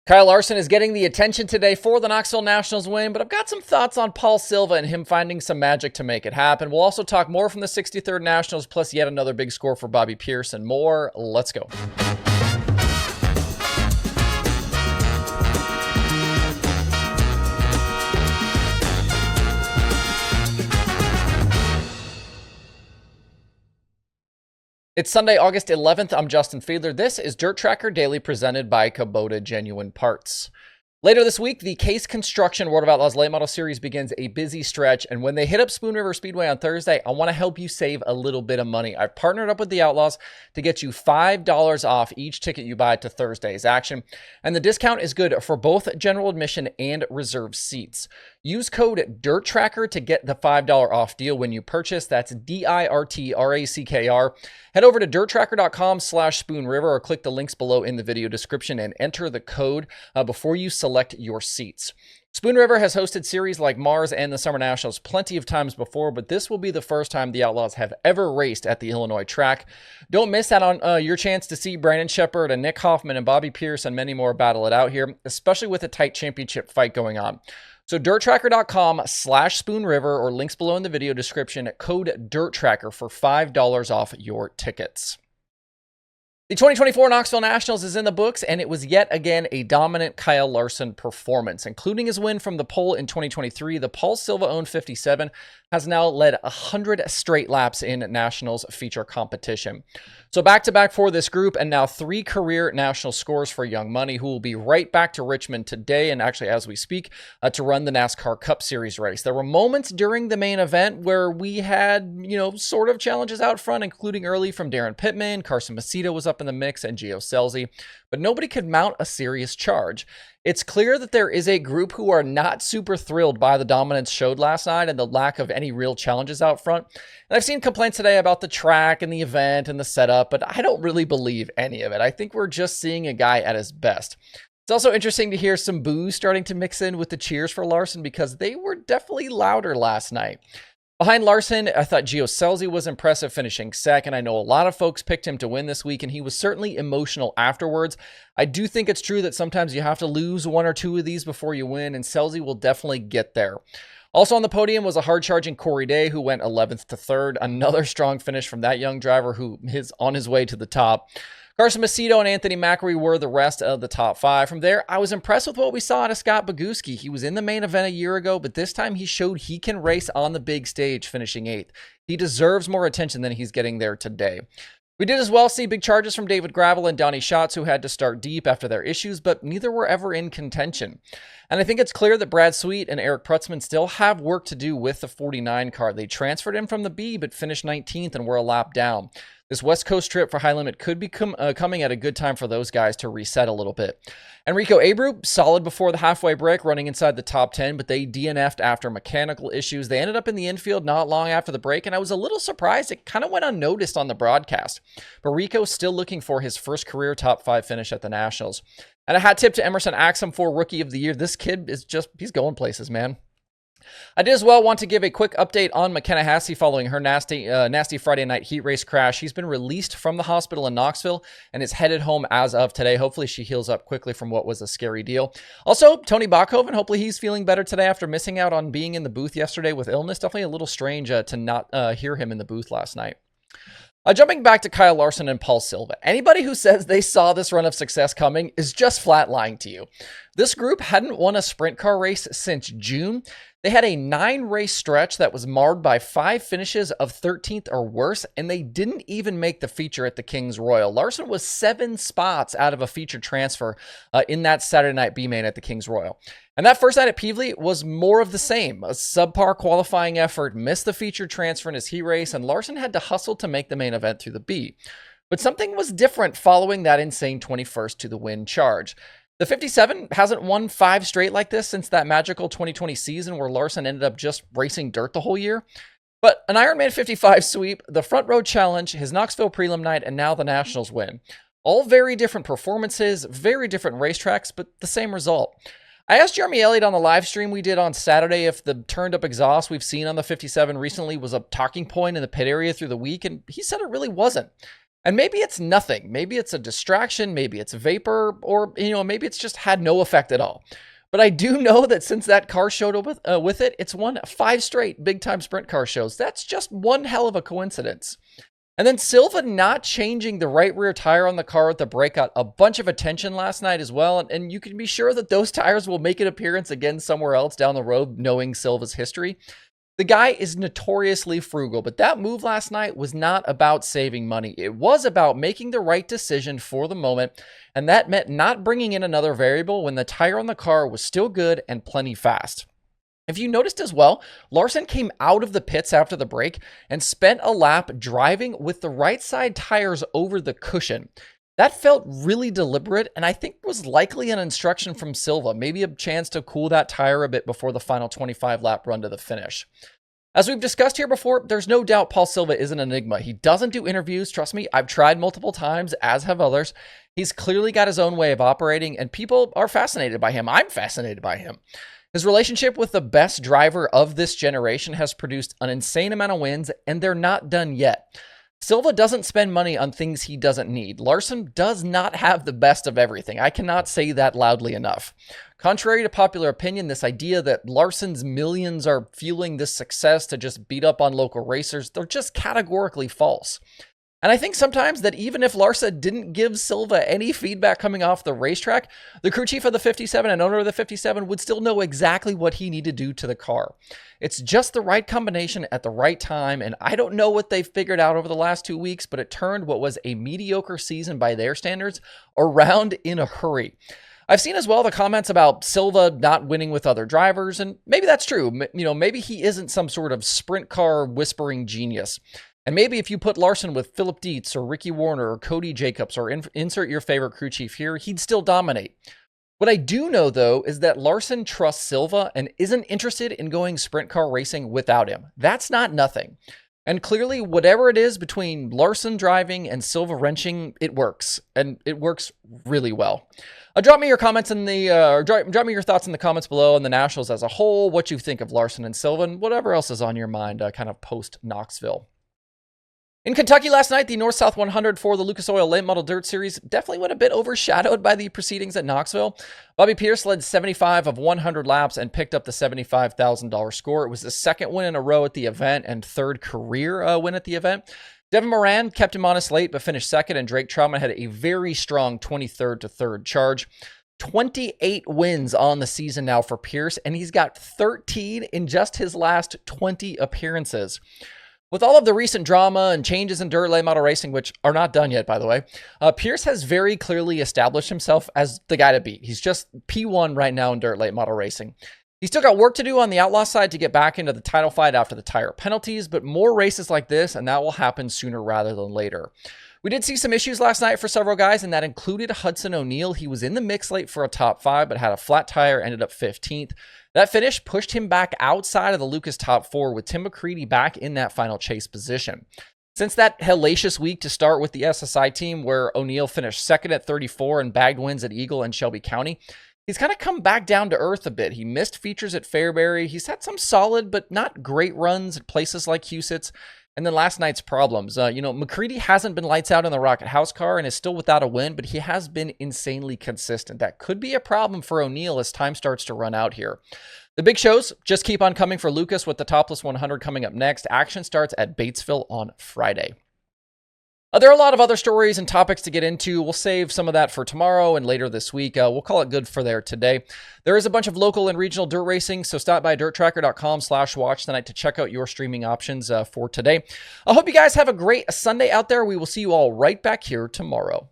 Kyle Larson is getting the attention today for the Knoxville Nationals win, but I've got some thoughts on Paul Silva and him finding some magic to make it happen. We'll also talk more from the 63rd Nationals, plus yet another big score for Bobby Pierce and more. Let's go. It's Sunday, August 11th. I'm Justin Fiedler. This is Dirt Tracker Daily presented by Kubota Genuine Parts. Later this week, the Case Construction World of Outlaws Late Model Series begins a busy stretch, and when they hit up Spoon River Speedway on Thursday, I want to help you save a little bit of money. I've partnered up with the Outlaws to get you $5 off each ticket you buy to Thursday's action, and the discount is good for both general admission and reserved seats. Use code DIRTRACKR to get the $5 off deal when you purchase. That's DIRTRACKR. Head over to DIRTRACKR.com/SpoonRiver or click the links below in the video description and enter the code before you select your seats. Spoon River has hosted series like Mars and the Summer Nationals plenty of times before, but this will be the first time the Outlaws have ever raced at the Illinois track. Don't miss out on your chance to see Brandon Shepard and Nick Hoffman and Bobby Pierce and many more battle it out here, especially with a tight championship fight going on. So DIRTRACKR.com/SpoonRiver or links below in the video description, code DIRTTRACKR for $5 off your tickets. The 2024 Knoxville Nationals is in the books, and it was yet again a dominant Kyle Larson performance. Including his win from the pole in 2023, the Paul Silva-owned 57 has now led 100 straight laps in Nationals feature competition. So back-to-back for this group, and now 3 career national scores for Young Money, who will be right back to Richmond today, and actually as we speak, to run the NASCAR Cup Series race. There were moments during the main event where we had, sort of challenges out front, including early from Darren Pittman, Carson Macedo was up in the mix, and Scelzi, but nobody could mount a serious charge. It's clear that there is a group who are not super thrilled by the dominance showed last night and the lack of any real challenges out front. And I've seen complaints today about the track and the event and the setup, but I don't really believe any of it. I think we're just seeing a guy at his best. It's also interesting to hear some boos starting to mix in with the cheers for Larson because they were definitely louder last night. Behind Larson, I thought Scelzi was impressive, finishing second. I know a lot of folks picked him to win this week, and he was certainly emotional afterwards. I do think it's true that sometimes you have to lose 1 or 2 of these before you win, and Scelzi will definitely get there. Also on the podium was a hard-charging Corey Day, who went 11th to 3rd. Another strong finish from that young driver who is on his way to the top. Carson Macedo and Anthony McElroy were the rest of the top 5. From there, I was impressed with what we saw out of Scott Bogucki. He was in the main event a year ago, but this time he showed he can race on the big stage, finishing 8th. He deserves more attention than he's getting there today. We did as well see big charges from David Gravel and Donny, Schatz, who had to start deep after their issues, but neither were ever in contention. And I think it's clear that Brad Sweet and Eric Prutzman still have work to do with the 49 car. They transferred him from the B, but finished 19th and were a lap down. This West Coast trip for High Limit could be coming at a good time for those guys to reset a little bit. Enrico Abreu, solid before the halfway break, running inside the top 10, but they DNF'd after mechanical issues. They ended up in the infield not long after the break, and I was a little surprised it kind of went unnoticed on the broadcast. But Rico's still looking for his first career top 5 finish at the Nationals. And a hat tip to Emerson Axum for Rookie of the Year. This kid is he's going places, man. I did as well want to give a quick update on McKenna Haase following her nasty Friday night heat race crash. He's been released from the hospital in Knoxville and is headed home as of today. Hopefully she heals up quickly from what was a scary deal. Also, Tony Bokhoven, hopefully he's feeling better today after missing out on being in the booth yesterday with illness. Definitely a little strange to not hear him in the booth last night. Jumping back to Kyle Larson and Paul Silva, anybody who says they saw this run of success coming is just flat lying to you. This group hadn't won a sprint car race since June. They had a 9-race stretch that was marred by 5 finishes of 13th or worse, and they didn't even make the feature at the Kings Royal. Larson was 7 spots out of a feature transfer in that Saturday night B-main at the Kings Royal. And that first night at Peevely was more of the same. A subpar qualifying effort, missed the feature transfer in his heat race, and Larson had to hustle to make the main event through the B. But something was different following that insane 21st to the win charge. The 57 hasn't won 5 straight like this since that magical 2020 season where Larson ended up just racing dirt the whole year. But an Ironman 55 sweep, the Front Row Challenge, his Knoxville prelim night, and now the Nationals win. All very different performances, very different racetracks, but the same result. I asked Jeremy Elliott on the live stream we did on Saturday if the turned up exhaust we've seen on the 57 recently was a talking point in the pit area through the week, and he said it really wasn't. And maybe it's nothing. Maybe it's a distraction. Maybe it's vapor, or, maybe it's just had no effect at all. But I do know that since that car showed up with it, it's won 5 straight big-time sprint car shows. That's just one hell of a coincidence. And then Silva not changing the right rear tire on the car at the break got a bunch of attention last night as well. And you can be sure that those tires will make an appearance again somewhere else down the road, knowing Silva's history. The guy is notoriously frugal, but that move last night was not about saving money. It was about making the right decision for the moment, and that meant not bringing in another variable when the tire on the car was still good and plenty fast. If you noticed as well, Larson came out of the pits after the break and spent a lap driving with the right side tires over the cushion. That felt really deliberate, and I think was likely an instruction from Silva, maybe a chance to cool that tire a bit before the final 25-lap run to the finish. As we've discussed here before, there's no doubt Paul Silva is an enigma. He doesn't do interviews, trust me, I've tried multiple times, as have others. He's clearly got his own way of operating, and people are fascinated by him. I'm fascinated by him. His relationship with the best driver of this generation has produced an insane amount of wins, and they're not done yet. Silva doesn't spend money on things he doesn't need. Larson does not have the best of everything. I cannot say that loudly enough. Contrary to popular opinion, this idea that Larson's millions are fueling this success to just beat up on local racers, they're just categorically false. And I think sometimes that even if Larson didn't give Silva any feedback coming off the racetrack, the crew chief of the 57 and owner of the 57 would still know exactly what he needed to do to the car. It's just the right combination at the right time, and I don't know what they've figured out over the last 2 weeks, but it turned what was a mediocre season by their standards around in a hurry. I've seen as well the comments about Silva not winning with other drivers, and maybe that's true. Maybe he isn't some sort of sprint car whispering genius. And maybe if you put Larson with Philip Dietz or Ricky Warner or Cody Jacobs or insert your favorite crew chief here, he'd still dominate. What I do know, though, is that Larson trusts Silva and isn't interested in going sprint car racing without him. That's not nothing. And clearly, whatever it is between Larson driving and Silva wrenching, it works. And it works really well. Drop me your comments in the, drop me your thoughts in the comments below on the Nationals as a whole, what you think of Larson and Silva, and whatever else is on your mind kind of post-Knoxville. In Kentucky last night, the North-South 100 for the Lucas Oil Late Model Dirt Series definitely went a bit overshadowed by the proceedings at Knoxville. Bobby Pierce led 75 of 100 laps and picked up the $75,000 score. It was the second win in a row at the event and third career win at the event. Devin Moran kept him honest late, but finished second, and Drake Troutman had a very strong 23rd to 3rd charge. 28 wins on the season now for Pierce, and he's got 13 in just his last 20 appearances. With all of the recent drama and changes in dirt late model racing, which are not done yet, by the way, Pierce has very clearly established himself as the guy to beat. He's just P1 right now in dirt late model racing. He's still got work to do on the Outlaw side to get back into the title fight after the tire penalties, but more races like this, and that will happen sooner rather than later. We did see some issues last night for several guys, and that included Hudson O'Neal. He was in the mix late for a top 5, but had a flat tire, ended up 15th. That finish pushed him back outside of the Lucas top 4, with Tim McCready back in that final chase position. Since that hellacious week to start with the SSI team, where O'Neal finished second at 34 and bagged wins at Eagle and Shelby County, he's kind of come back down to earth a bit. He missed features at Fairbury. He's had some solid but not great runs at places like Huset's. And then last night's problems. McCready hasn't been lights out in the Rocket House car and is still without a win, but he has been insanely consistent. That could be a problem for O'Neal as time starts to run out here. The big shows just keep on coming for Lucas, with the Topless 100 coming up next. Action starts at Batesville on Friday. There are a lot of other stories and topics to get into. We'll save some of that for tomorrow and later this week. We'll call it good for there today. There is a bunch of local and regional dirt racing, so stop by DIRTRACKR.com/watch tonight to check out your streaming options for today. I hope you guys have a great Sunday out there. We will see you all right back here tomorrow.